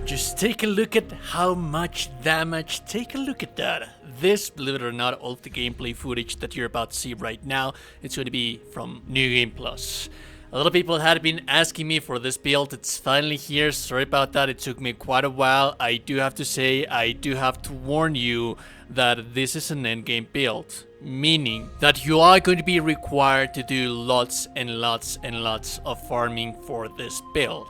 Just take a look at how much damage, take a look at that. This, believe it or not, all of the gameplay footage that you're about to see right now, it's going to be from New Game Plus. A lot of people had been asking me for this build, it's finally here, sorry about that, it took me quite a while. I do have to say, I do have to warn you that this is an endgame build. Meaning that you are going to be required to do lots and lots and lots of farming for this build.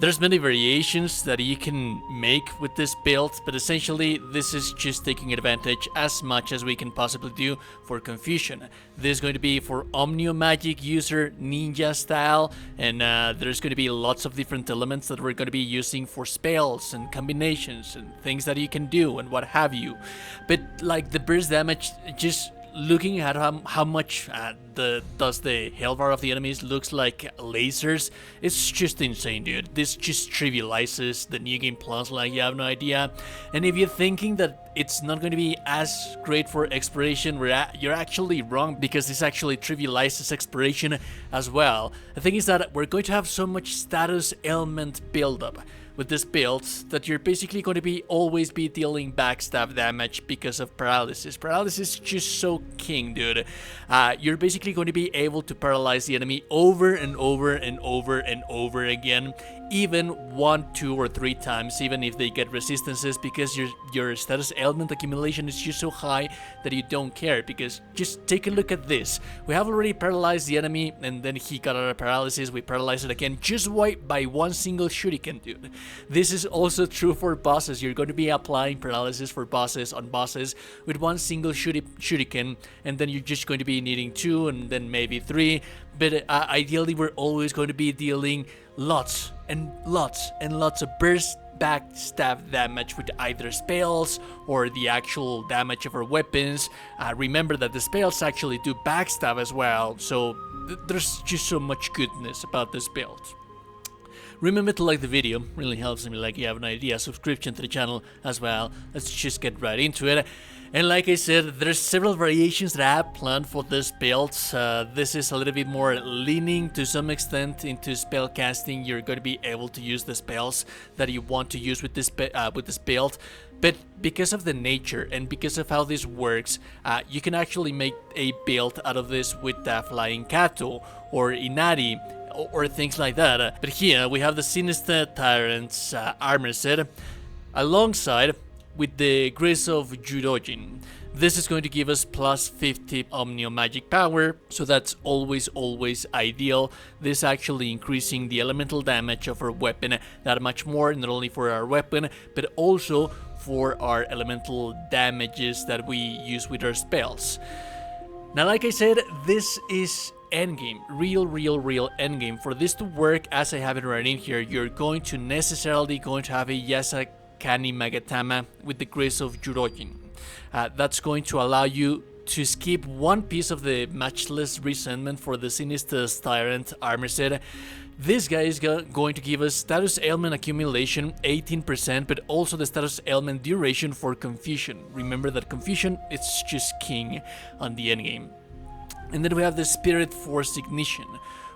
There's many variations that you can make with this build, but essentially this is just taking advantage as much as we can possibly do for confusion. This is going to be for Onmyo magic user ninja style, and there's going to be lots of different elements that we're going to be using for spells and combinations and things that you can do and what have you. But like the burst damage, just looking at how much the health bar of the enemies looks like lasers, it's just insane, dude. This just trivializes the New Game Plus like you have no idea. And if you're thinking that it's not going to be as great for exploration, you're actually wrong, because this actually trivializes exploration as well. The thing is that we're going to have so much status element buildup with this build that you're basically going to be always be dealing backstab damage because of paralysis. Paralysis is just so king, dude. You're basically going to be able to paralyze the enemy over and over and over and over again, even 1, 2, or 3 times, even if they get resistances, because your status element accumulation is just so high that you don't care. Because just take a look at this. We have already paralyzed the enemy, and then he got out of paralysis. We paralyze it again just by one single shuriken, dude. This is also true for bosses. You're going to be applying paralysis for bosses on bosses with one single shuriken, and then you're just going to be needing 2 and then maybe 3. But ideally, we're always going to be dealing lots and lots and lots of burst backstab damage with either spells or the actual damage of our weapons. Remember that the spells actually do backstab as well, so there's just so much goodness about this build. Remember to like the video, really helps me, like you have an idea, subscription to the channel as well. Let's just get right into it. And like I said, there's several variations that I have planned for this build. This is a little bit more leaning to some extent into spell casting. You're going to be able to use the spells that you want to use with this build. But because of the nature and because of how this works, you can actually make a build out of this with Flying Kato or Inari, or things like that. But here we have the Sinister Tyrant's Armorset alongside with the Grace of Jurojin. This is going to give us plus 50 Onmyo magic power, so that's always ideal. This actually increasing the elemental damage of our weapon that much more, not only for our weapon but also for our elemental damages that we use with our spells. Now, like I said, this is endgame, real endgame. For this to work as I have it right in here, you're going to necessarily have a Yasakani Magatama with the Grace of Jurojin. That's going to allow you to skip one piece of the matchless resentment for the Sinister Tyrant Armorset. This guy is going to give us status ailment accumulation 18%, but also the status ailment duration for confusion. Remember that confusion, it's just king on the endgame. And then we have the Spirit Force Ignition.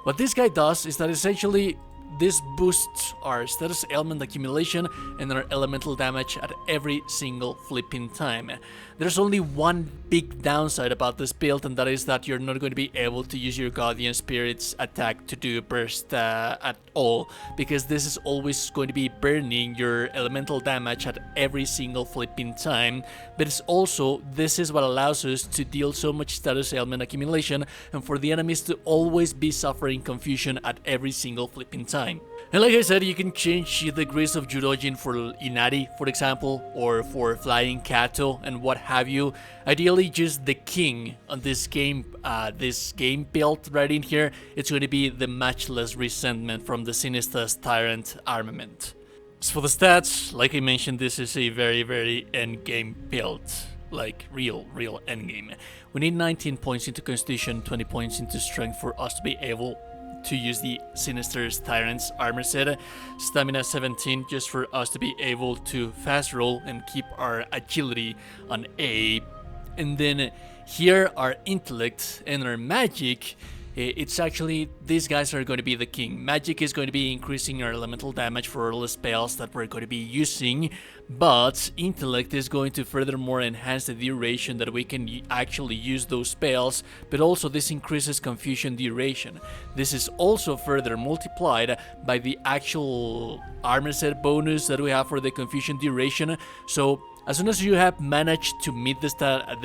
What this guy does is that essentially this boosts our status ailment accumulation and our elemental damage at every single flipping time. There's only one big downside about this build, and that is that you're not going to be able to use your Guardian Spirit's attack to do burst at all, because this is always going to be burning your elemental damage at every single flipping time. But it's also, this is what allows us to deal so much status ailment accumulation and for the enemies to always be suffering confusion at every single flipping time. And like I said, you can change the Grace of Jurojin for Inari, for example, or for Flying Kato and what have you. Ideally, just the king on this game build right in here, it's going to be the Matchless Resentment from the Sinister Tyrant armament. As for the stats, like I mentioned, this is a very endgame build. Like real endgame. We need 19 points into Constitution, 20 points into Strength for us to be able to use the Sinister Tyrant's Armorset. Stamina 17 just for us to be able to fast roll and keep our agility on a And then here our intellect and our magic, it's actually, these guys are going to be the king. Magic is going to be increasing our elemental damage for all the spells that we're going to be using, but intellect is going to furthermore enhance the duration that we can actually use those spells, but also this increases confusion duration. This is also further multiplied by the actual Armorset bonus that we have for the confusion duration. So as soon as you have managed to meet the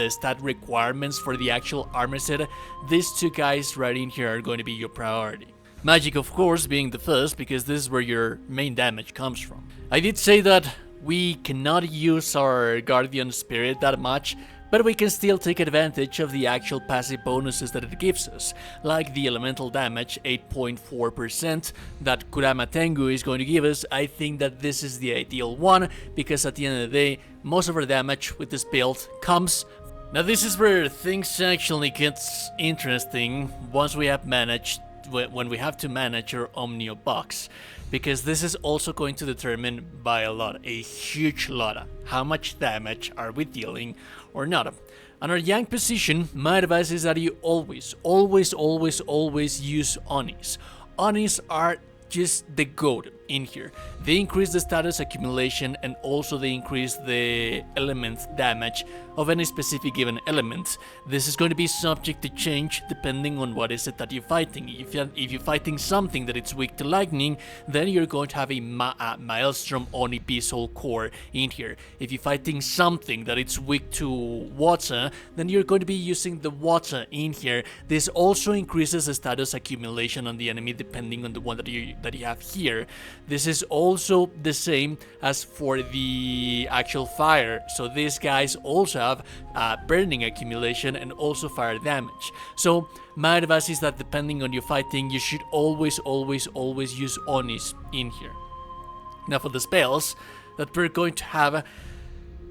stat requirements for the actual Armorset, these two guys right in here are going to be your priority. Magic, of course, being the first, because this is where your main damage comes from. I did say that we cannot use our Guardian Spirit that much, but we can still take advantage of the actual passive bonuses that it gives us, like the elemental damage, 8.4%, that Kurama Tengu is going to give us. I think that this is the ideal one, because at the end of the day, most of our damage with this build comes. Now this is where things actually gets interesting once we have managed, when we have to manage our Onmyo Box, because this is also going to determine by a huge lot, how much damage are we dealing or not. On our Yang position, my advice is that you always use Onis. Onis are just the goat in here. They increase the status accumulation and also they increase the element damage of any specific given element. This is going to be subject to change depending on what is it that you're fighting. If you're fighting something that it's weak to lightning, then you're going to have a Maelstrom Oni Beast core in here. If you're fighting something that it's weak to water, then you're going to be using the water in here. This also increases the status accumulation on the enemy depending on the one that you have here. This is also the same as for the actual fire. So these guys also have burning accumulation and also fire damage. So my advice is that depending on your fighting, you should always use Onis in here. Now for the spells that we're going to have,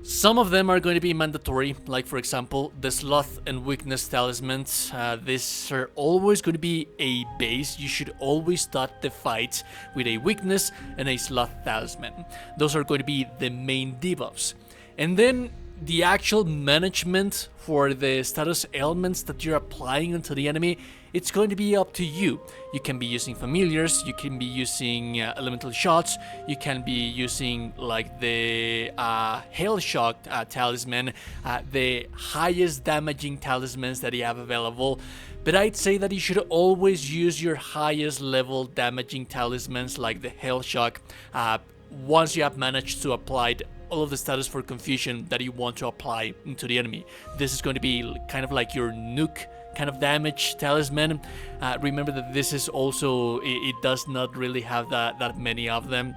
some of them are going to be mandatory, like for example the Sloth and Weakness Talismans. These are always going to be a base. You should always start the fight with a Weakness and a Sloth Talisman. Those are going to be the main debuffs. And then the actual management for the status ailments that you're applying onto the enemy, it's going to be up to you. You can be using familiars, you can be using elemental shots, you can be using like the hail shock talisman, the highest damaging talismans that you have available. But I'd say that you should always use your highest level damaging talismans like the hail shock once you have managed to apply all of the status for confusion that you want to apply into the enemy. This is going to be kind of like your nuke kind of damage talisman. Remember that this is also, it does not really have that many of them.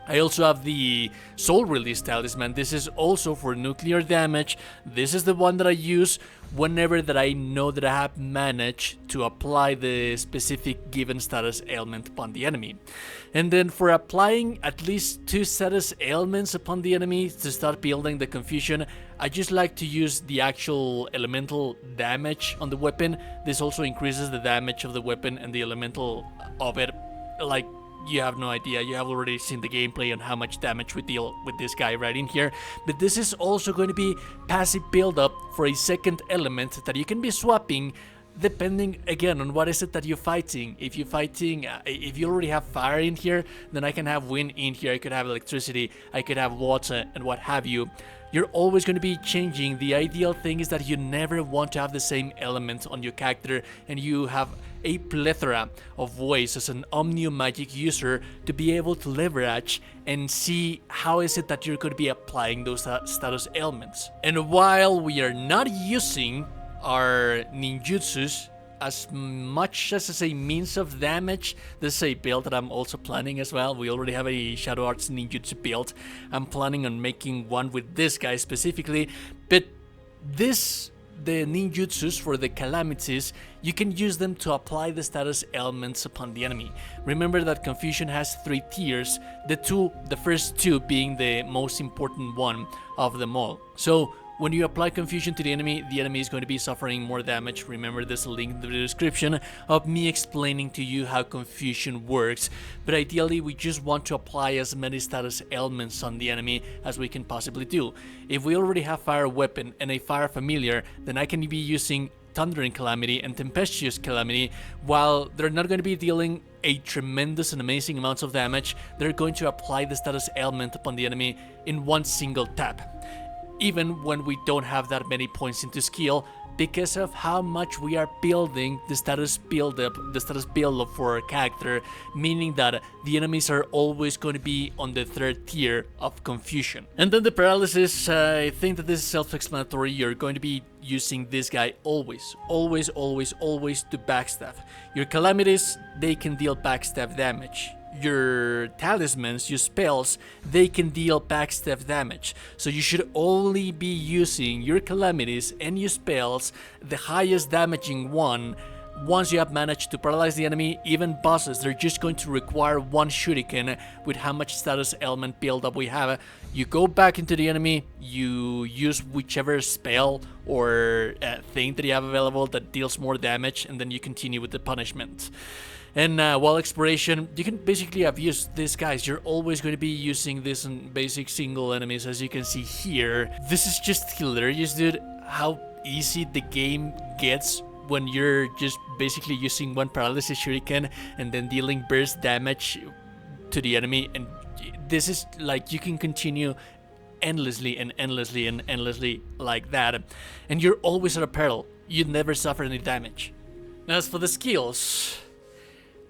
I also have the Soul Release Talisman. This is also for nuclear damage. This is the one that I use whenever that I know that I have managed to apply the specific given status ailment upon the enemy. And then for applying at least 2 status ailments upon the enemy to start building the confusion, I just like to use the actual elemental damage on the weapon. This also increases the damage of the weapon and the elemental of it. Like, you have no idea, you have already seen the gameplay on how much damage we deal with this guy right in here. But this is also going to be passive build up for a second element that you can be swapping depending again on what is it that you're fighting. If you're fighting, if you already have fire in here, then I can have wind in here, I could have electricity, I could have water and what have you. You're always going to be changing. The ideal thing is that you never want to have the same element on your character, and you have a plethora of ways as an Onmyo magic user to be able to leverage and see how is it that you're going to be applying those status ailments. And while we are not using our ninjutsus as much as a means of damage, this is a build that I'm also planning as well. We already have a Shadow Arts ninjutsu build. I'm planning on making one with this guy specifically, but the ninjutsus for the calamities, you can use them to apply the status ailments upon the enemy. Remember that confusion has 3 tiers, the first two being the most important one of them all. So When you apply confusion to the enemy is going to be suffering more damage. Remember, there's a link in the description of me explaining to you how confusion works. But ideally, we just want to apply as many status elements on the enemy as we can possibly do. If we already have Fire Weapon and a Fire Familiar, then I can be using Thundering Calamity and Tempestuous Calamity. While they're not going to be dealing a tremendous and amazing amounts of damage, they're going to apply the status ailment upon the enemy in one single tap. Even when we don't have that many points into skill, because of how much we are building the status build up for our character, meaning that the enemies are always going to be on the third tier of confusion. And then the paralysis, I think that this is self-explanatory. You're going to be using this guy always to backstab. Your calamities, they can deal backstab damage. Your talismans, your spells, they can deal backstab damage. So you should only be using your calamities and your spells, the highest damaging one. Once you have managed to paralyze the enemy, even bosses, they're just going to require one shuriken with how much status element build-up we have. You go back into the enemy, you use whichever spell or thing that you have available that deals more damage, and then you continue with the punishment. And while exploration, you can basically abuse these guys. You're always going to be using this on basic single enemies, as you can see here. This is just hilarious, dude, how easy the game gets when you're just basically using one paralysis shuriken and then dealing burst damage to the enemy. And this is like, you can continue endlessly and endlessly and endlessly like that. And you're always at a peril. You never suffer any damage. As for the skills,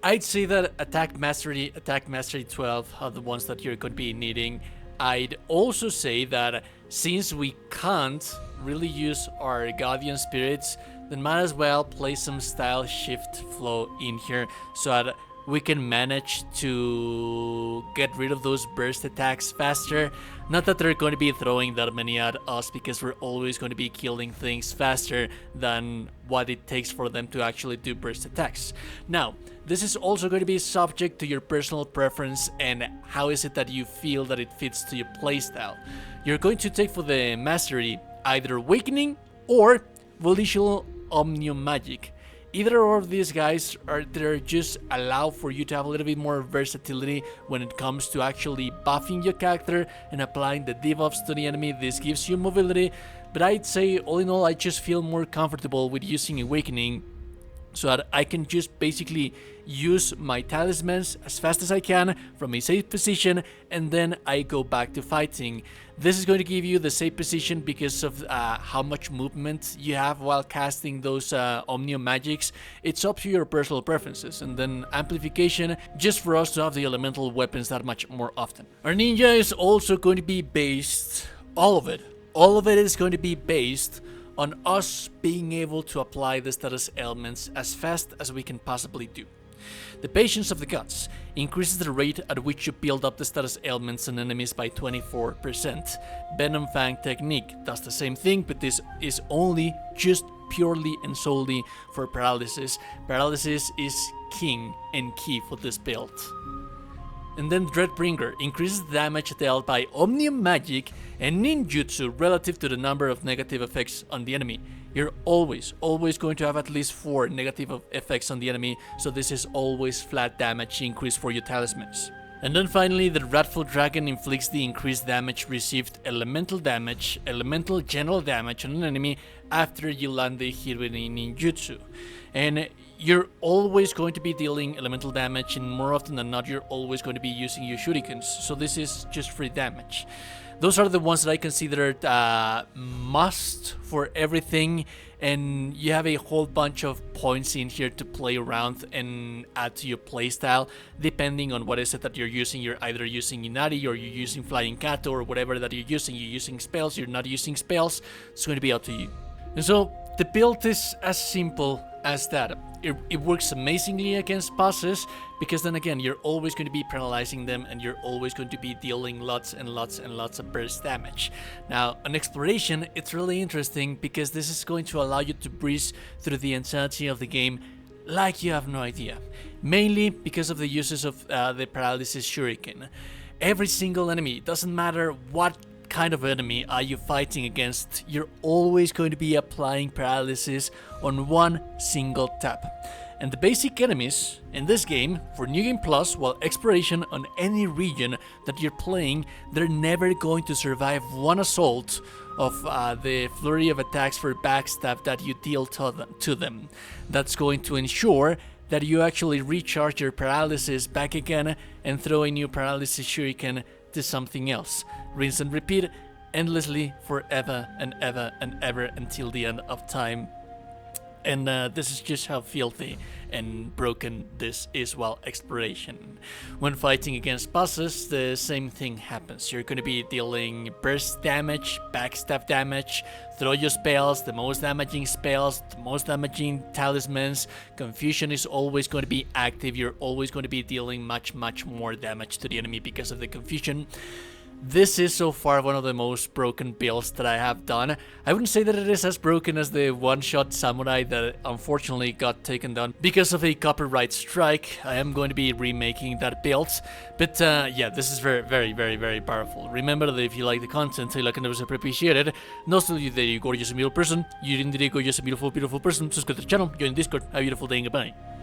I'd say that Attack Mastery 12 are the ones that you're going to be needing. I'd also say that since we can't really use our Guardian Spirits, then might as well play some Style Shift Flow in here so that we can manage to get rid of those burst attacks faster. Not that they're going to be throwing that many at us, because we're always going to be killing things faster than what it takes for them to actually do burst attacks. Now, this is also going to be subject to your personal preference and how is it that you feel that it fits to your playstyle. You're going to take for the mastery either Awakening or Volitional Onmyo Magic. Either of these guys they're just allow for you to have a little bit more versatility when it comes to actually buffing your character and applying the debuffs to the enemy. This gives you mobility, but I'd say all in all I just feel more comfortable with using Awakening so that I can just basically use my talismans as fast as I can from a safe position, and then I go back to fighting. This is going to give you the safe position because of how much movement you have while casting those Onmyo magics. It's up to your personal preferences. And then amplification, just for us to have the elemental weapons that much more often. Our ninja is also going to be based, all of it is going to be based on us being able to apply the status elements as fast as we can possibly do. The Patience of the Gods increases the rate at which you build up the status elements on enemies by 24%. Venom Fang Technique does the same thing, but this is only just purely and solely for paralysis. Paralysis is king and key for this build. And then Dreadbringer increases the damage dealt by Omnium Magic and Ninjutsu relative to the number of negative effects on the enemy. You're always going to have at least 4 negative effects on the enemy, so this is always flat damage increase for your talismans. And then finally, the Wrathful Dragon inflicts the increased damage received elemental general damage on an enemy after you land the hit with a ninjutsu. And you're always going to be dealing elemental damage, and more often than not, you're always going to be using your shurikens, so this is just free damage. Those are the ones that I consider must for everything, and you have a whole bunch of points in here to play around and add to your playstyle, depending on what is it that you're using. You're either using Inari or you're using Flying Kato or whatever that you're using spells, you're not using spells, it's going to be up to you. And so the build is as simple as that. It works amazingly against bosses, because then again, you're always going to be penalizing them and you're always going to be dealing lots and lots and lots of burst damage. Now, on exploration, it's really interesting because this is going to allow you to breeze through the entirety of the game like you have no idea. Mainly because of the uses of the paralysis shuriken. Every single enemy, doesn't matter what kind of enemy are you fighting against, you're always going to be applying paralysis on one single tap. And the basic enemies in this game for New Game Plus, while exploration on any region that you're playing, they're never going to survive one assault of the flurry of attacks for backstab that you deal to them. That's going to ensure that you actually recharge your paralysis back again and throw a new paralysis shuriken to something else. Rinse and repeat endlessly forever and ever and ever until the end of time. And this is just how filthy and broken this is while exploration. When fighting against bosses, the same thing happens. You're going to be dealing burst damage, backstab damage, throw your spells, the most damaging spells, the most damaging talismans. Confusion is always going to be active. You're always going to be dealing much more damage to the enemy because of the confusion. This is so far one of the most broken builds that I have done. I wouldn't say that it is as broken as the one-shot samurai that unfortunately got taken down because of a copyright strike. I am going to be remaking that build. But yeah, this is very powerful. Remember that if you like the content, a like and never super appreciated. And also that you're gorgeous and beautiful person. You're indeed a gorgeous and beautiful person. Subscribe to the channel, join Discord. Have a beautiful day and goodbye.